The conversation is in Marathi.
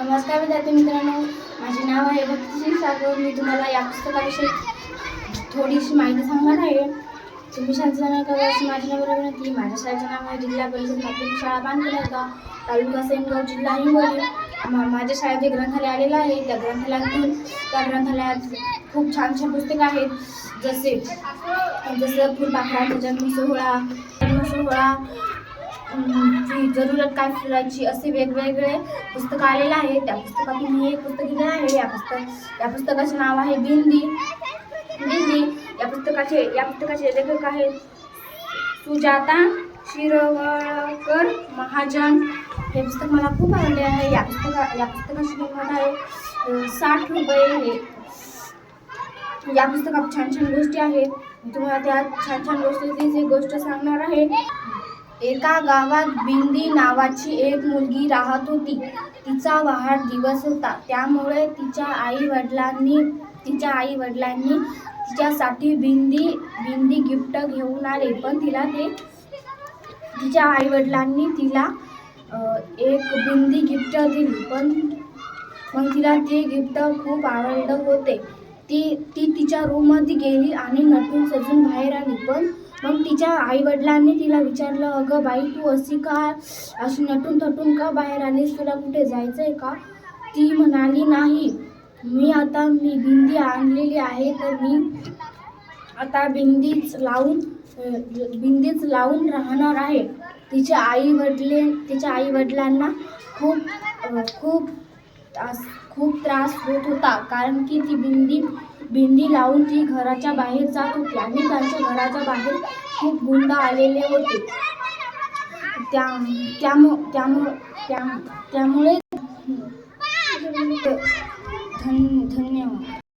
नमस्कार विद्यार्थी मित्रांनो, माझे नाव आहे भक्ती सागर। मी तुम्हाला या पुस्तकाविषयी थोडीशी माहिती सांगणार आहे। तुम्ही शांतपणे करायची माझ्या बरोबर नक्की। माझ्या शाळेचे नाव आहे जिल्हा परिषद प्राथमिक शाळा पानकलेगाव, तालुका सेनगाव, जिल्हा हिंगोली। माझ्या शाळेत ग्रंथालय आलेलं आहे। त्या ग्रंथालयात खूप छान पुस्तकं आहेत, जसं फुलपाखराचा जन्मसोहळा, जरूरत काय फुलाची, असे वेगवेगळे पुस्तकं आलेले आहे। त्या पुस्तकातून मी एक पुस्तक घेतले आहे। या पुस्तकाचे नाव आहे बिंदी। या पुस्तकाचे लेखक आहेत सुजाता शिरवळकर महाजन। हे पुस्तक मला खूप आवडले आहे। या पुस्तकाची किंमत आहे 60 रुपये। या पुस्तकात छान गोष्टी आहेत। मी तुम्हाला त्या छान गोष्टीची एक गोष्ट सांगणार आहे। एका गावात बिंदी नावाची एक मुलगी राहत होती। तिचा वाढदिवस होता, त्यामुळे तिच्या आई वडिलांनी तिच्यासाठी बिंदी गिफ्ट घेऊन आले। पण तिच्या आई वडिलांनी तिला एक बिंदी गिफ्ट दिली, पण तिला ते गिफ्ट खूप आवडलं होते। ती तिच्या रूममध्ये गेली आणि नटून सजून बाहेर आली। पण मग तिच्या आई वडिलांनी तिला विचारलं, अगं बाई, तू अशी नटून थटून का बाहेर आलीस? तुला कुठे जायचंय का? ती म्हणाली, नाही, मी बिंदी आणलेली आहे, तर मी आता बिंदीच लावून राहणार आहे। तिच्या आई वडिलांना खूप त्रास होत होता, कारण की ती बिंदी लावून ती घराच्या बाहेर जात होती आणि त्यांच्या घराच्या बाहेर खूप गुंड आलेले होते। त्यामुळे